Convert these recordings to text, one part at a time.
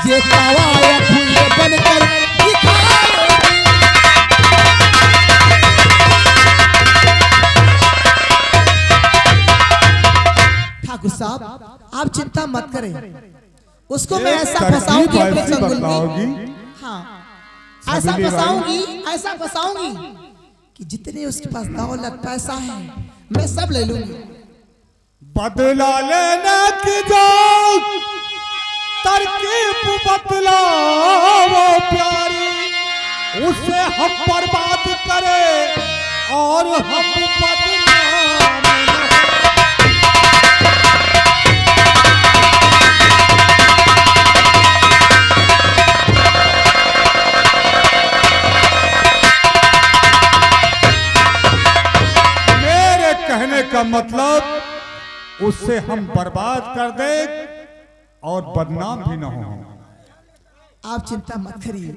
ये कवायद हुई बनकर दिखाएगी। ठाकुर साहब आप चिंता मत करें, उसको मैं ऐसा फंसाऊंगी अपने चंगुल में। हाँ ऐसा फंसाऊंगी कि जितने उसके पास दौलत पैसा है मैं सब ले लूंगी। बदला लेने की जो तरकीब बदला वो प्यारी, उसे हम बर्बाद करे और हम बदनाम। मेरे कहने का मतलब उससे हम बर्बाद कर दे और बदनाम भी ना हो। आप चिंता मत करिए,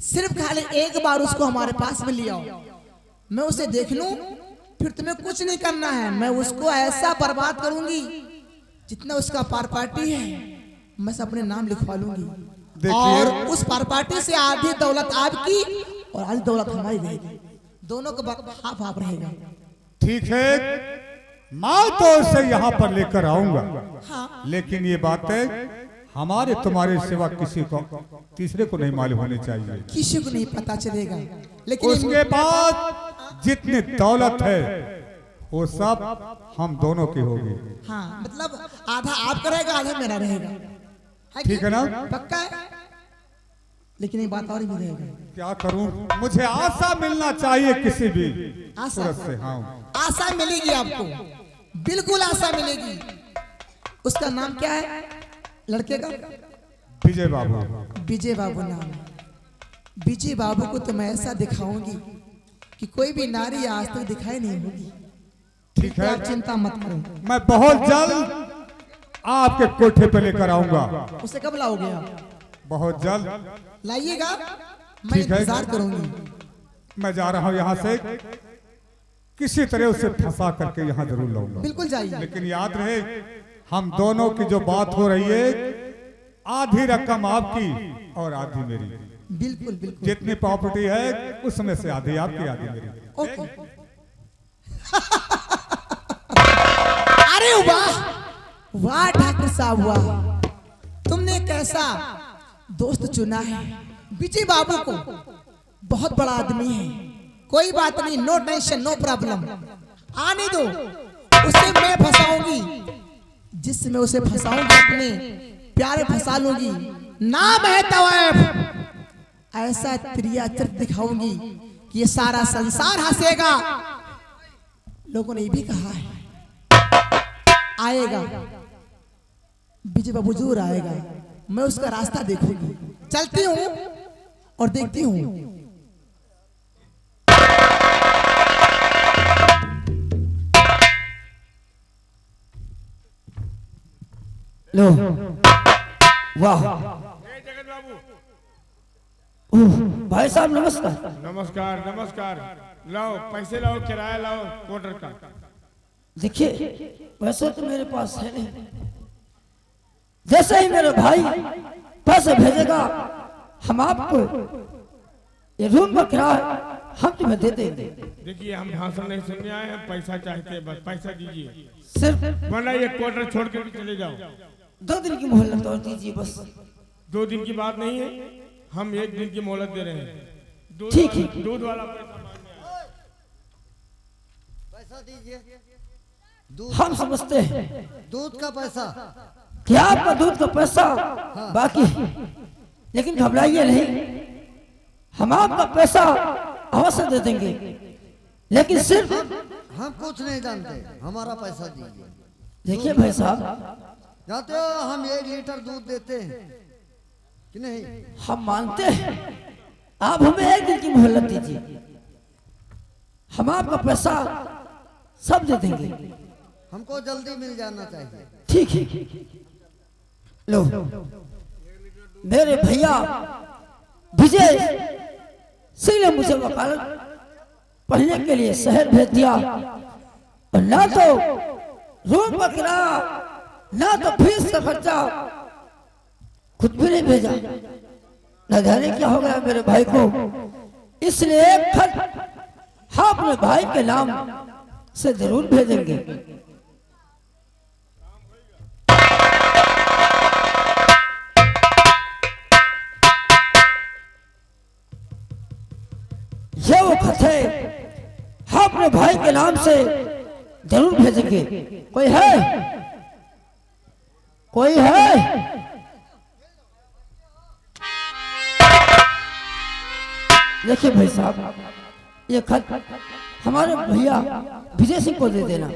सिर्फ खाली एक बार उसको हमारे पास में ले आओ, मैं उसे देख लूं, फिर तुम्हें कुछ नहीं करना है। मैं उसको ऐसा बर्बाद करूंगी, जितना उसका पार्टी है मैं सब अपने नाम लिखवा लूंगी, और उस पार्टी से आधी दौलत आपकी और आधी दौलत हमारी रहेगी, दोनों का हाफ हाफ रहेगा। ठीक है, मैं तो उसे यहाँ पर लेकर आऊंगा। हाँ। लेकिन ये बात है हमारे तुम्हारे सिवा किसी को तीसरे को नहीं मालूम होनी चाहिए, किसी को नहीं पता चलेगा। लेकिन उसके पास जितनी दौलत है वो सब हम दोनों की होगी। हाँ मतलब आधा आपका रहेगा आधा मेरा रहेगा, ठीक है ना? पक्का है। लेकिन एक बात और भी रहेगा। क्या करूं, मुझे आशा मिलना चाहिए किसी भी सूरत से। हाँ आशा मिलेगी आपको, बिल्कुल आशा मिलेगी। उसका नाम क्या है लड़के का? विजय बाबू। विजय बाबू नाम है। विजय बाबू को तो मैं ऐसा दिखाऊंगी कि कोई भी नारी आज तक दिखाई नहीं होगी। ठीक है, आप चिंता मत करो, मैं बहुत जल्द आपके कोठे पे लेकर आऊंगा। उसे कब लाओगे आप? बहुत जल्द लाइएगा, मैं इंतजार करूंगी। मैं जा रहा हूं यहाँ से, किसी तरह उसे फंसा करके यहाँ जरूर लाऊंगा। बिल्कुल जाइए, लेकिन याद रहे हम दोनों की जो बात हो रही है, आधी रकम आपकी और आधी मेरी। बिल्कुल बिल्कुल, जितनी प्रॉपर्टी है उसमें से आधी आपकी आधी मेरी। अरे वाह वाह ठाकुर साहब वाह, तुमने कैसा दोस्त चुना है। विजय बाबू को बहुत बड़ा आदमी है, कोई बात नहीं, नो टेंशन नो प्रॉब्लम, आने दो, उसे मैं फंसाऊंगी, जिसमें उसे फंसाऊंगी अपने प्यारे फंसा लूंगी। नाम है तवायफ, ऐसा त्रियाचर दिखाऊंगी कि ये सारा संसार हंसेगा। लोगों ने ये भी कहा है आएगा विजय बाबू जरूर आएगा, मैं उसका रास्ता देखूंगी। चलती हूँ और देखती हूँ। लो वाह, जगत बाबू। भाई साहब नमस्कार। नमस्कार नमस्कार, लाओ पैसे लाओ, किराया लाओ मोटर का। देखिए पैसे तो मेरे पास है नहीं, जैसे ही मेरे भाई पैसे भेजेगा हम आपको ये रूम का किराया हम तुम्हें दे देंगे। देखिए हम भाषण नहीं सुनने आए हैं, पैसा चाहते हैं, बस पैसा दीजिए, सिर्फ वरना ये क्वार्टर छोड़ के भी चले जाओ। 2 दिन की मोहलत और दीजिए बस। 2 दिन की बात नहीं है, हम 1 दिन की मोहलत दे रहे हैं। ठीक है, दूध वाला पैसा मांगने आए। पैसा दीजिए। हम समझते हैं दूध का पैसा कि आपका दूध का पैसा बाकी, लेकिन घबराइए नहीं, हम आपका पैसा अवश्य दे देंगे, लेकिन सिर्फ हम कुछ नहीं जानते, हमारा पैसा दीजिए। देखिए भाई साहब, जानते हो हम 1 लीटर दूध देते हैं कि नहीं? हम मानते हैं, आप हमें 1 दिन की मोहलत दीजिए, हम आपका पैसा सब दे देंगे। हमको जल्दी मिल जाना चाहिए। ठीक है, लो मेरे भैया विजय सिंह ने मुझे वकालत पढ़ने के लिए शहर भेज दिया, और ना तो रूम का किराया ना तो फीस का खर्चा खुद भी नहीं भेजा, न जाने क्या हो गया मेरे भाई को। इसलिए एक खत हम अपने भाई के नाम से जरूर भेजेंगे। ये वो खत है, हम अपने भाई के नाम से जरूर भेजेंगे। कोई है? कोई है? देखिए भाई साहब, ये खत हमारे भैया विजय सिंह को दे देना।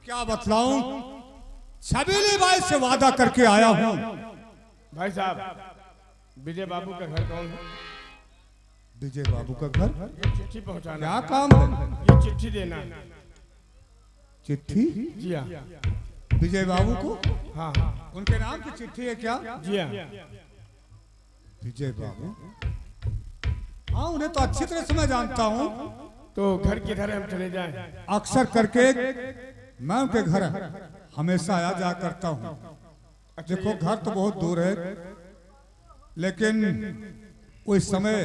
क्या बतलाऊं, छबीली बाई से वादा करके आया हूं। भाई साहब, विजय बाबू का घर कौन है? विजय बाबू का घर? ये चिट्ठी पहुंचाना क्या है। काम है? ये चिट्ठी देना है। चिट्ठी? जी हाँ। विजय बाबू को? हाँ हाँ उनके नाम की चिट्ठी है क्या? जी हाँ। विजय बाबू? हाँ, उन्हें तो अच्छी तरह से मैं जानता हूँ। तो घर किधर है, हम चले जाएं? अक्सर करके मैं उनके घर हमेशा आया जा करता हूँ। देखो, घर तो बहुत दूर है, लेकिन वो इस समय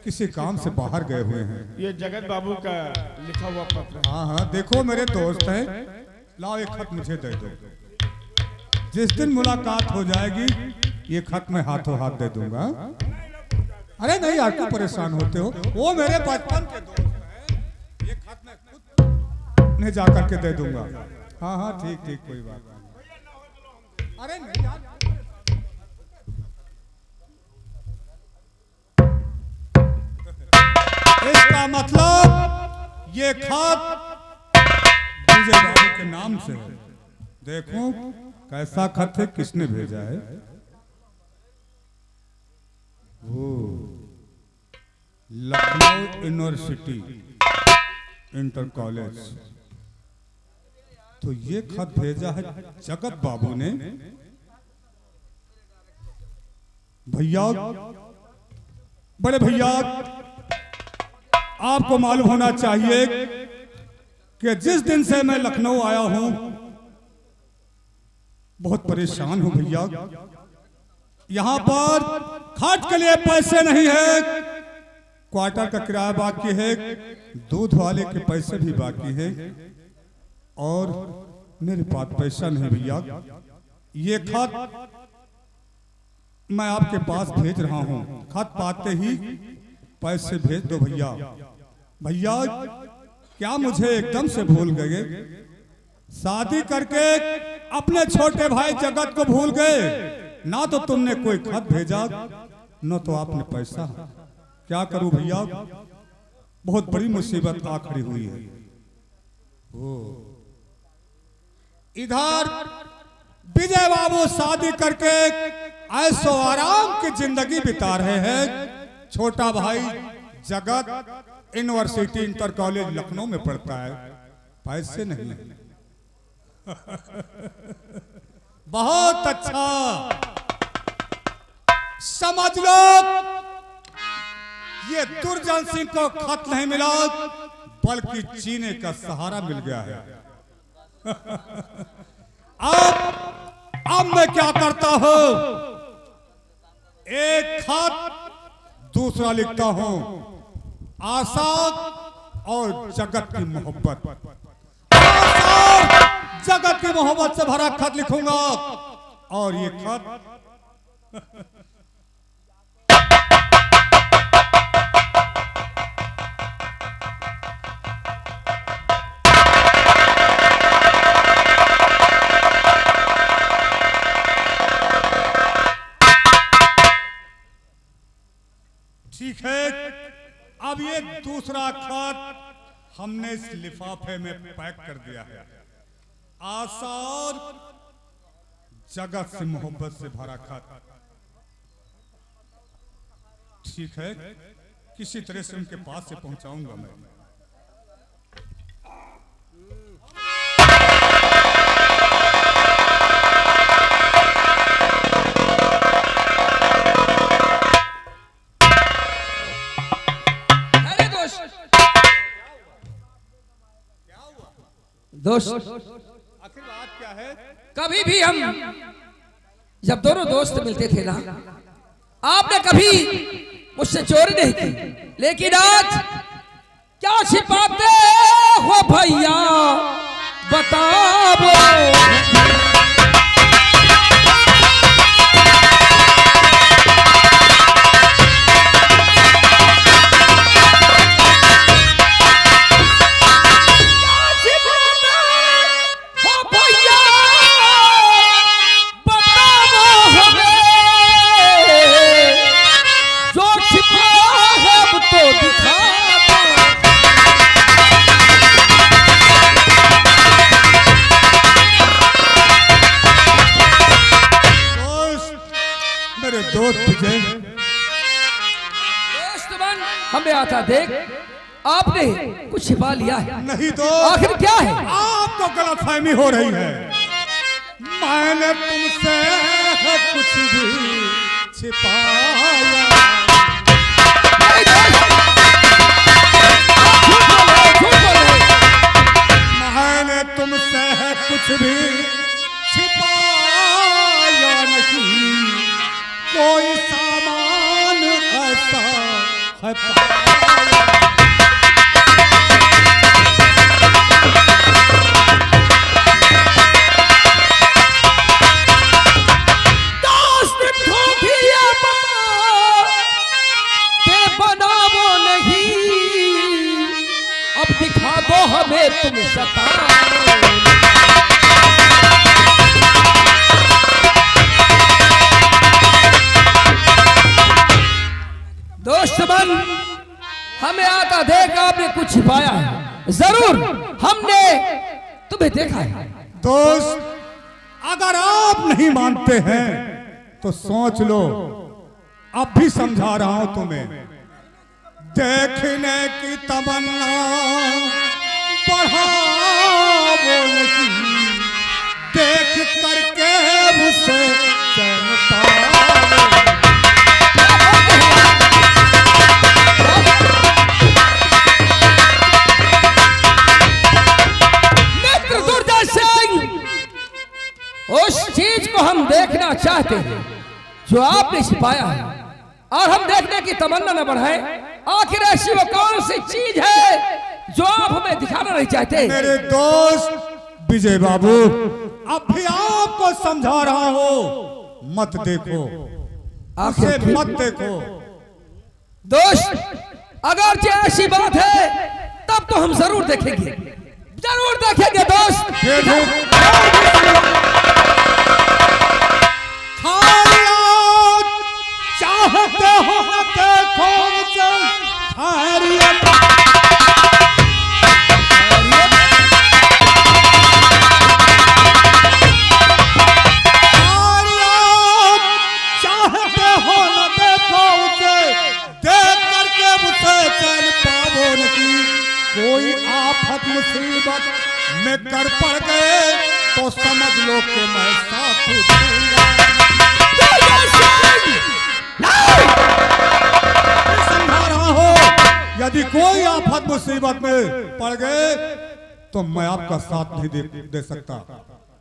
किसी काम से बाहर गए हुए हैं। ये जगत बाबू का लिखा हुआ पत्र है। हाँ हाँ, देखो मेरे दोस्त हैं, लाओ एक खत मुझे दे दो। जिस दिन मुलाकात हो जाएगी, ये खत मैं हाथों हाथ दे दूंगा। अरे नहीं यार, क्यों परेशान होते हो? वो मेरे बचपन के दोस्त हैं, ये खत मैं खुद उन्हें जा करके दे दूंगा। हाँ हाँ, ठीक ठीक, कोई बात नहीं। अरे नहीं यार, इसका मतलब ये खत विजय बाबू के नाम से है। देखो कैसा खत है, किसने भेजा है? वो लखनऊ यूनिवर्सिटी इंटर कॉलेज। तो ये खत भेजा है जगत बाबू ने। भैया, बड़े भैया, आपको मालूम होना चाहिए कि जिस दिन से मैं लखनऊ आया हूं, बहुत परेशान हूं भैया। यहां पर खाट के लिए पैसे नहीं है, क्वार्टर का किराया बाकी है, दूध वाले के पैसे भी बाकी है, और मेरे पास पैसा नहीं भैया। ये खत मैं आपके पास भेज रहा हूं, खत पाते ही पैसे भेज दो भैया। भैया, क्या मुझे एकदम से भूल गए? शादी करके अपने छोटे भाई जगत को भूल गए? ना तो तुमने कोई खत भेजा, न तो आपने पैसा। क्या करूं भैया, बहुत बड़ी मुसीबत आ खड़ी हुई है। इधर विजय बाबू शादी करके ऐशो आराम की जिंदगी बिता रहे हैं। छोटा भाई जगत यूनिवर्सिटी इंटर कॉलेज लखनऊ में पढ़ता है, पैसे नहीं। बहुत अच्छा, समझ लो, ये दुर्जन सिंह को खत नहीं मिला, बल्कि जीने का सहारा मिल गया है। अब मैं क्या करता हूं, एक खत दूसरा लिखता हूं, आशा और जगत की मोहब्बत। आशा जगत की मोहब्बत से भरा खत लिखूंगा, और ये खत ठीक है। अब ये दूसरा खत हमने इस लिफाफे में पैक कर दिया है, आशा और जगत से मोहब्बत से भरा खत। ठीक है, किसी तरह से उनके पास से पहुंचाऊंगा मैं। दोस्त आखिर बात क्या है? कभी भी हम जब दोनों दोस्त मिलते थे ना, आपने कभी मुझसे चोरी नहीं की, लेकिन आज क्या छिपाते हो भैया बताओ। दोस्त विजय, दोस्त बन हमें आता देख आपने कुछ छिपा लिया है। नहीं तो आखिर क्या है? आपको गलतफहमी हो रही है। मैंने तुमसे कुछ भी छिपाया। मैंने तुमसे कुछ भी छिपाया नहीं, कोई सामान ऐसा है पाया। बनावो नहीं, अब दिखा दो हमें तुम सताओ। दोस्त बन हमें आता देख आपने कुछ छिपाया है, जरूर हमने तुम्हें देखा है। दोस्त, अगर आप नहीं मानते हैं तो सोच लो, अब भी समझा रहा हूं तुम्हें। देखने की तमन्ना बढ़ावो नहीं, देख करके मुझसे चैन पाओ। मित्र दुर्जय सिंह, उस चीज को हम देखना चाहते हैं जो आपने छिपाया है, और हम देखने की तमन्ना न बढ़ाए। आखिर ऐसी वो कौन सी चीज है जो आप हमें दिखाना नहीं चाहते? मेरे दोस्त विजय बाबू, अब भी आपको समझा रहा हूं, मत देखो, उसे मत देखो। दोस्त, अगर जो ऐसी बात है तब तो हम जरूर देखेंगे, जरूर देखेंगे दोस्त। चाहते हो देखो मुझे खैरियत, चाहते हो न देखो उसे, देख करके मुझसे चैन पावो नहीं। कोई आफत मुसीबत में कर पड़ गए तो समझ लो कि मैं साथ दूंगा। समझा रहा हो, यदि कोई आफत मुसीबत में पड़ गए तो मैं आपका साथ नहीं दे सकता।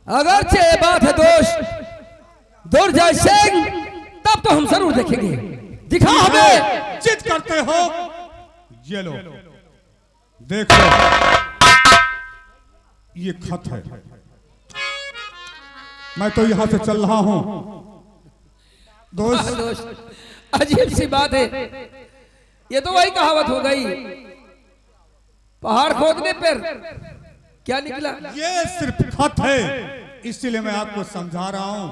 अगर ये बात है दोस्त दुर्जय सिंह, तब तो हम जरूर देखेंगे, दिखा हमें। जिद करते हो, ये लो, देख लो, ये खत है। मैं तो यहां से चल रहा हूं। दोस्त, अजीब सी बात है, ये तो वही कहावत हो गई, पहाड़ खोदने पर क्या निकला। ये सिर्फ खत है, इसलिए मैं आपको समझा रहा हूं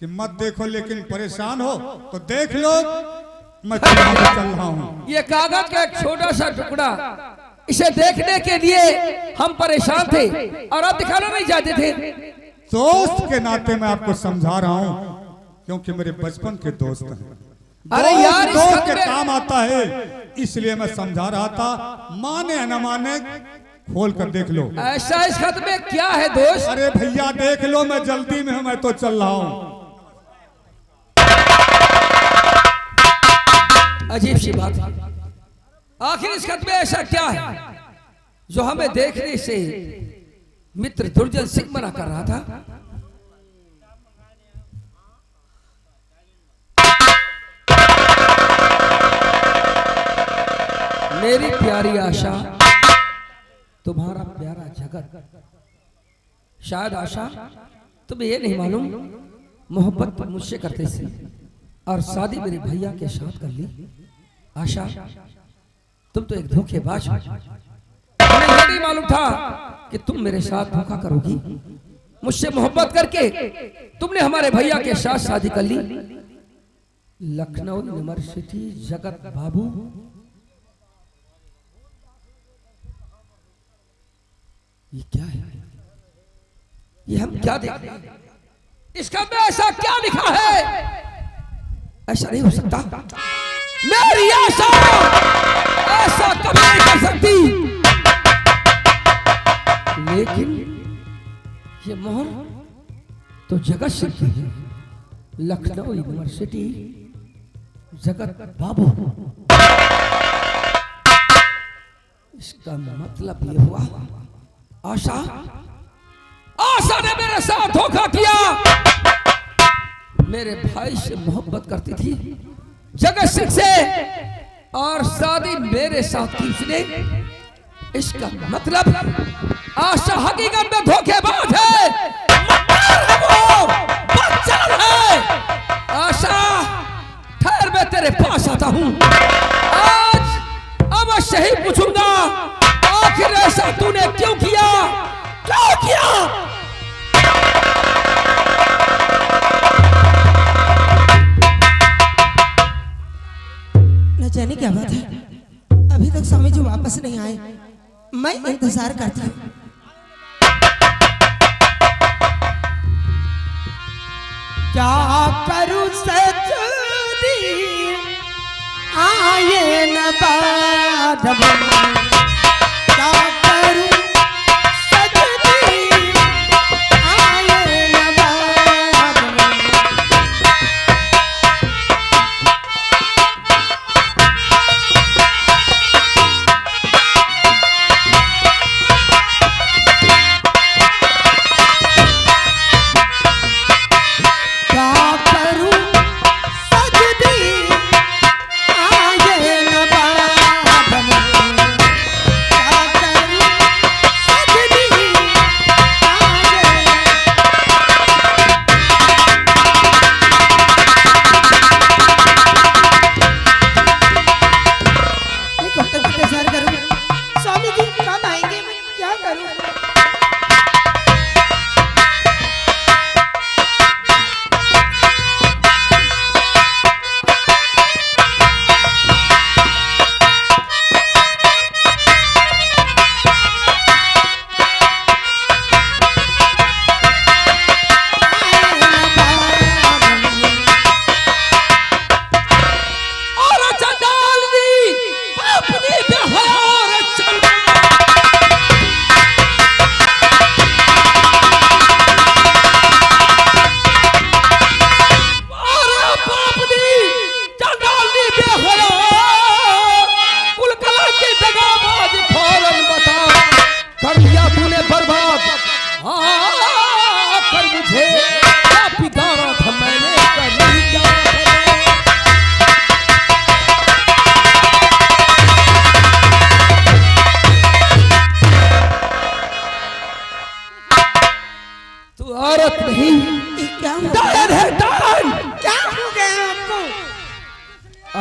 कि मत देखो, लेकिन परेशान हो तो देख लो। मैं तो यहां से चल रहा हूं। ये कागज का एक छोटा सा टुकड़ा, इसे देखने के लिए हम परेशान थे और आप दिखाना नहीं चाहते थे। दोस्त के नाते मैं आपको समझा रहा हूं, क्योंकि मेरे बचपन के दोस्त हैं। अरे यार, इस दोस्त खत के में- काम आता है, इसलिए मैं समझा रहा था। माने या न माने, खोल कर देख लो। ऐसा इस खत में क्या है दोस्त? अरे भैया देख लो, मैं जल्दी में हूं, मैं तो चल रहा हूं। अजीब सी बात है, आखिर इस खत में ऐसा क्या है जो हमें देखने से मित्र दुर्जन सिंह मना कर रहा था। मेरी प्यारी आशा, तुम्हारा प्यारा जगत। शायद आशा तुम्हें ये नहीं मालूम, मोहब्बत तुम मुझसे करते थे और शादी मेरे भैया के साथ कर ली। आशा, तुम तो एक धोखेबाज हो। मुझे ये नहीं मालूम था कि तुम मेरे साथ धोखा करोगी। मुझसे मोहब्बत करके तुमने हमारे भैया के साथ शादी कर ली। लखनऊ यूनिवर्सिटी जगत बाबू, ये क्या है? ये हम क्या देख रहे हैं? इसका में ऐसा क्या लिखा है? ऐसा नहीं हो सकता। मेरी आशा ऐसा कभी नहीं कर सकती। लेकिन ये मोहर तो जगत सिंह की है। लखनऊ यूनिवर्सिटी जगत बाबू। इसका मतलब ये हुआ आशा ने मेरे साथ धोखा किया। मेरे भाई से मोहब्बत करती थी जगत सिंह से, और शादी मेरे साथ की उसने। इसका मतलब आशा हकीकत में धोखेबाज है, वो बदचलन है। आशा, ठहर, मैं तेरे पास आता हूं। आज अवश्य ही पूछूंगा, आखिर ऐसा तूने क्यों किया? क्यों किया? न जाने क्या बात है, अभी तक स्वामी जी वापस नहीं आए। मैं इंतजार करती हूँ। क्या करूं सजदी आए न बाद में, क्या करूं सजदी आए न बाद में।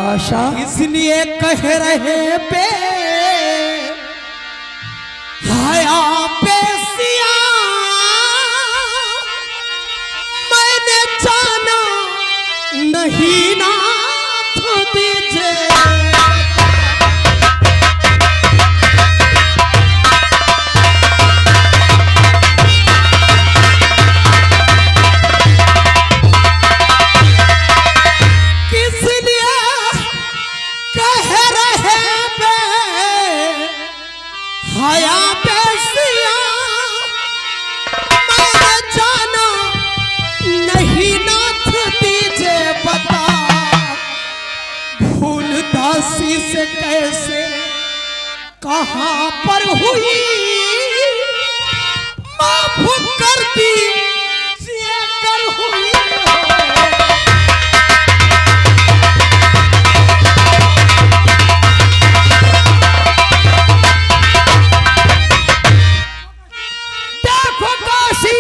आशा, इसलिए कह रहे पे हाया पे सिया, मैंने जाना नहीं ना दीजिए। से कैसे कहां पर हुई माफ कर दी कर हुई देखो काशी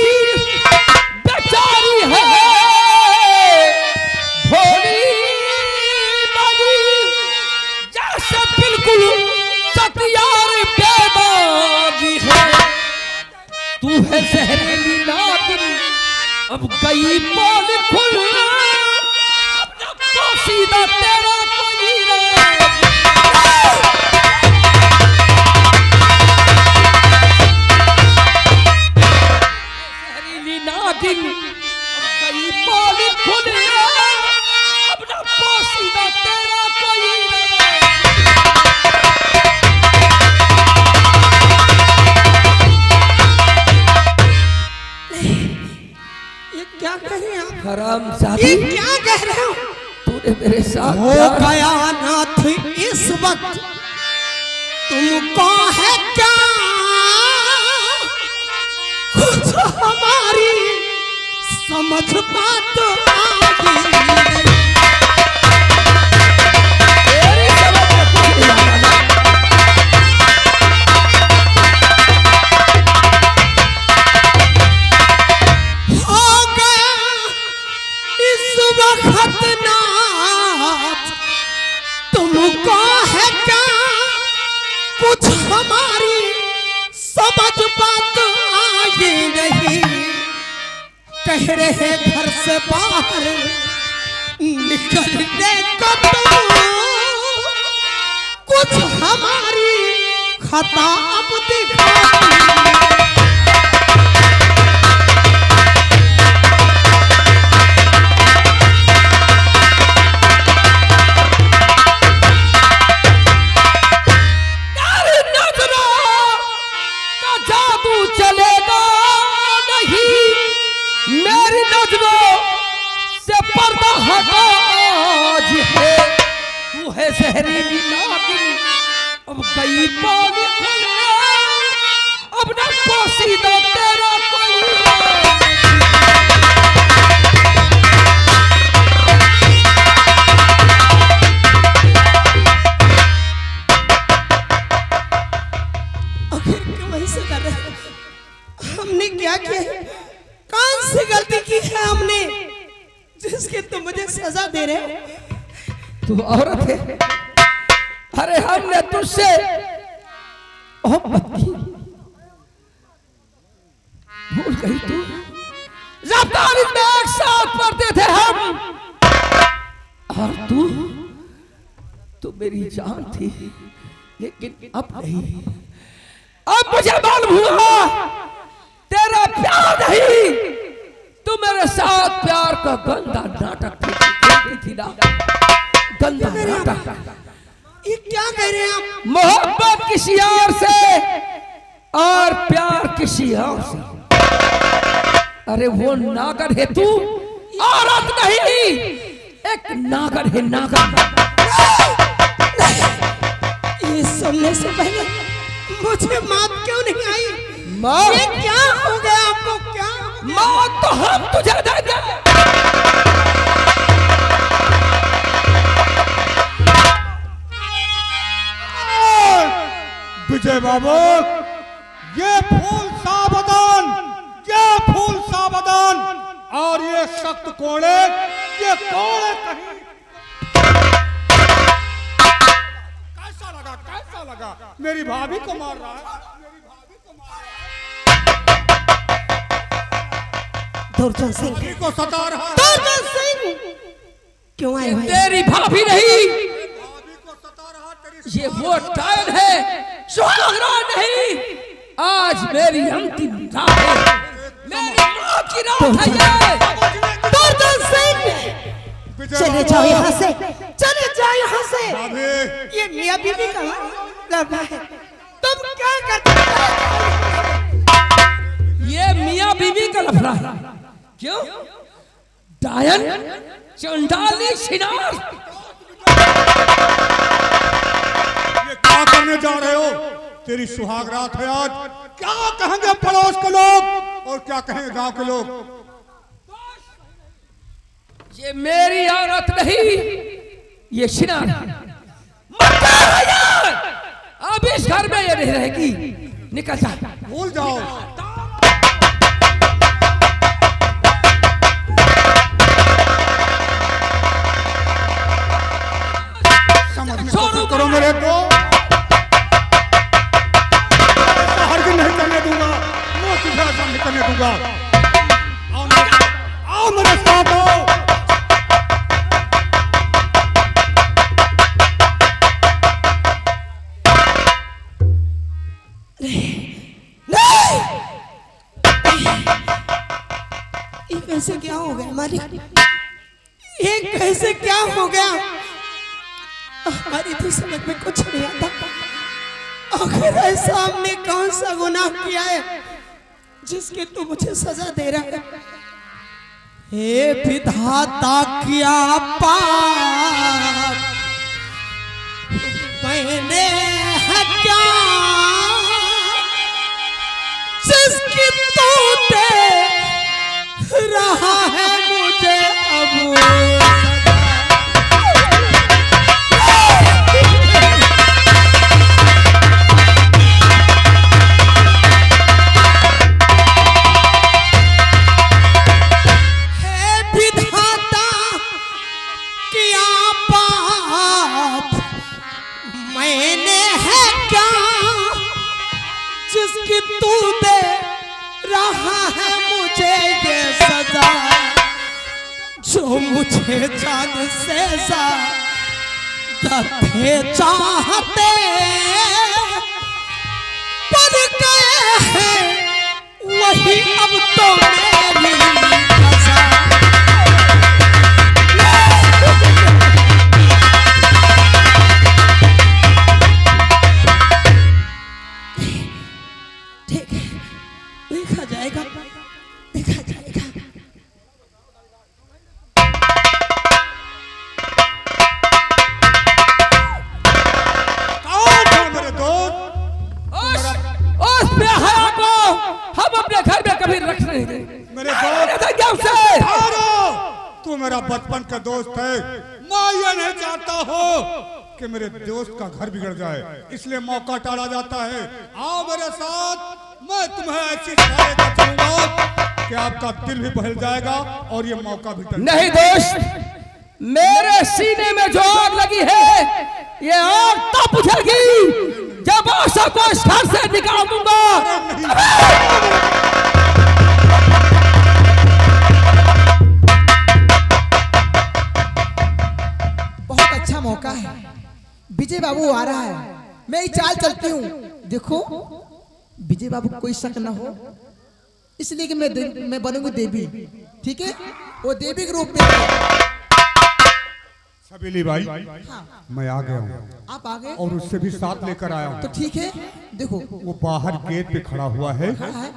बेचारी है भोली बाबू जैसे बिल्कुल सतियार बेदागी है। तू है जहरीली नागिन अब गई पोल खुल अब तो सीधा तेरा कोई राज। जहरीली नागिन अब गई पोल खुल अब तो सीधा तेरा कोई राज। ये क्या कह रहे हैं आप? हराम ये जादी क्या कह रहे हो? तूने मेरे साथ हो प्यार- गया नाथ इस वक्त तुमको है क्या कुछ हमारी समझ बात आगी नहीं। तेरी समझ में कुछ नहीं आना ना। हो गया इस वक्त नाथ तुमको है क्या कुछ हमारी समझ बात आगे नहीं। कह रहे घर से बाहर निकलने को तो कुछ हमारी खता अब दिखाती। तेरी नजरों का जादू चलेगा नहीं मेरी नजरों से पर्दा हटा आज है। तू है जहरीली नागिन अब कई पानी खुले अब न पोसीदा तेरा कोई राज। आखिर क्यों ऐसे कर रहे हैं? हमने क्या किया है? कौन सी गलती की है हमने जिसके तुम मुझे सजा दे रहे हो? तू औरत है। अरे हमने तुझसे मोहब्बत की भूल गई तू। रफ्तारी में एक साथ पढ़ते थे हम और तू मेरी जान थी लेकिन अब नहीं। अब मुझे मालूम हुआ तेरा प्यार नहीं तू मेरे साथ प्यार का गंदा नाटक खेलती थी ना। गंदा नाटक। ये क्या कह रहे हैं आप? मोहब्बत किसी और से और प्यार किसी और से। अरे वो नागर है तू औरत नहीं एक नागर है नागर। ये सुनने से पहले मुझे मौत क्यों नहीं आई? मौत? ये क्या हो गया आपको? क्या मौत तो हम तुझे देंगे। विजय बाबू, ये फूल सावधान और ये सख्त कोड़े, ये कोड़े कहीं। कैसा लगा मेरी भाभी को मार रहा है। दुर्जन सिंह भाभी को सता रहा है। दुर्जन सिंह क्यों आए हुए? तेरी भाभी नहीं भाभी को सता रहा तेरी। ये वो टाइम है सुहागरात नहीं। आज मेरी अंतिम रात है मेरी मौत की रात है ये। दुर्जन सिंह विजय चले बाबू, जाओ यहाँ से, चले जाओ यहाँ से। भाभी ये मियाँ बीवी का लड़का है। तुम क्या करते हो? ये मियाँ बीवी का लफड़ा है। क्यों? डायन चंडाली शिनार। ये क्या करने जा रहे हो? तेरी सुहागरात है आज, क्या कहेंगे पड़ोस के लोग और क्या कहेंगे गांव के लोग? ये मेरी औरत नहीं, ये शिना मत कर यार। अब इस घर में ये नहीं रहेगी, निकल जा। भूल जाओ। समझ करो मेरे को, हरगिज़ नहीं करने दूंगा, मैं तुझे ऐसा नहीं करने दूंगा। आओ मेरे साथ आओ। ये कैसे क्या हो गया मालिक? ये कैसे क्या हो गया? हमारी तो समझ में कुछ नहीं आता। आखिर ऐसा हमने कौन सा गुनाह किया है जिसके तू मुझे सजा दे रहा है? हे विधाता क्या पाप मैंने है क्या जिसकी तू दे रहा है मुझे अब? तू दे रहा है मुझे ये सजा जो मुझे जान से ज्यादा थे चाहते पर गए हैं वही अब तो मेरी सजा। देखा जाएगा, देखा जाएगा। कौन है मेरे दोस्त? उस बेहया को हम अपने घर में कभी रख नहीं देंगे। मेरे दोस्त तू मेरा बचपन का दोस्त है। मैं ये नहीं चाहता हूँ कि मेरे दोस्त का घर बिगड़ जाए, इसलिए मौका टाला जाता है। आओ मेरे साथ, मैं तुम्हें ऐसी सहायता का चलूंगा कि आपका दिल भी बहल जाएगा और ये मौका भी टल नहीं दोस्त, मेरे सीने में जो आग लगी है ये आग तब बुझेगी जब आशा को इस घर से निकाल दूंगा। बहुत अच्छा मौका है, विजय बाबू आ रहा है, मैं चाल चलती हूँ। देखो विजय बाबू कोई शक न हो, इसलिए कि मैं बनूंगी देवी, ठीक है? वो देवी के रूप में। सबीली भाई, हाँ, मैं आ गया हूँ आप आ गए और उससे भी साथ लेकर आया हूँ। तो ठीक है। देखो वो बाहर गेट पे खड़ा हुआ है, खड़ा है,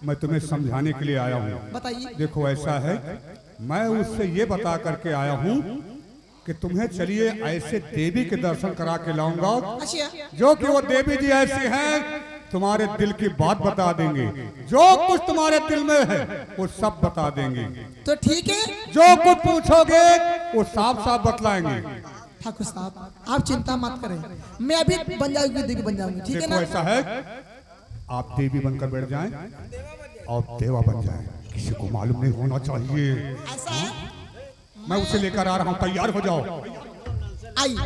मैं तुम्हें समझाने के लिए आया हूँ। बताइए। देखो ऐसा है, मैं उससे ये बता करके आया हूँ कि तुम्हें चलिए ऐसे देवी के दर्शन करा के लाऊंगा अच्छा, जो कि वो देवी जी ऐसी हैं तुम्हारे दिल की बात बता देंगे, जो कुछ तुम्हारे दिल में है वो सब बता देंगे। तो ठीक है, जो कुछ पूछोगे वो साफ साफ बतलाएंगे। ठाकुर साहब आप चिंता मत करें, मैं अभी बन जाऊंगी, देवी बन जाऊंगी, ठीक है देखो ना? ऐसा है, आप देवी बनकर बैठ जाएं और देवा बन जाएं, किसी को मालूम नहीं होना चाहिए। ऐसा है, मैं उसे लेकर आ रहा हूँ, तैयार हो जाओ। आई।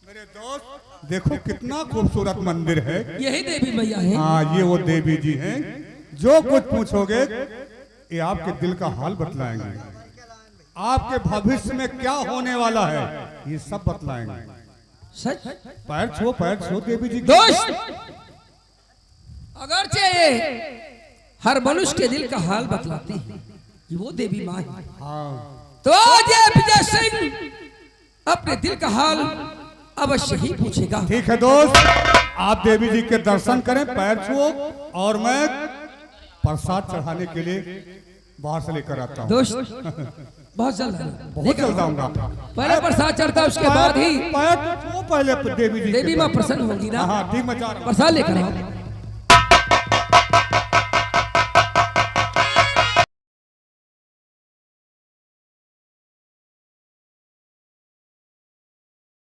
मेरे दोस्त देखो कितना खूबसूरत मंदिर है। यही देवी मैया है। हाँ, ये वो देवी जी हैं, जो कुछ पूछोगे ये आपके दिल का हाल बतलाएंगे, आपके भविष्य में क्या होने वाला है ये सब बतलाएंगे। सच पैर छो देवी जी। दोस्त, अगरचे हर मनुष्य के दिल का हाल बतलाती है कि वो देवी माँ है। हाँ तो आज ये विजय सिंह अपने दिल का हाल अवश्य ही पूछेगा। ठीक है दोस्त, आप देवी जी के दर्शन करें, पैर छुओ, और मैं प्रसाद चढ़ाने के लिए बाहर से लेकर आता हूँ। दोस्त बहुत जल्द बहुत जल्द आऊंगा। पहले प्रसाद चढ़ता, उसके बाद ही पैर छुओ पहले देवी जी के। देवी माँ प्रसन्न होंगी ना। हाँ ठीक, मैं जा रहा हूँ। प्रसाद लेकर आओ।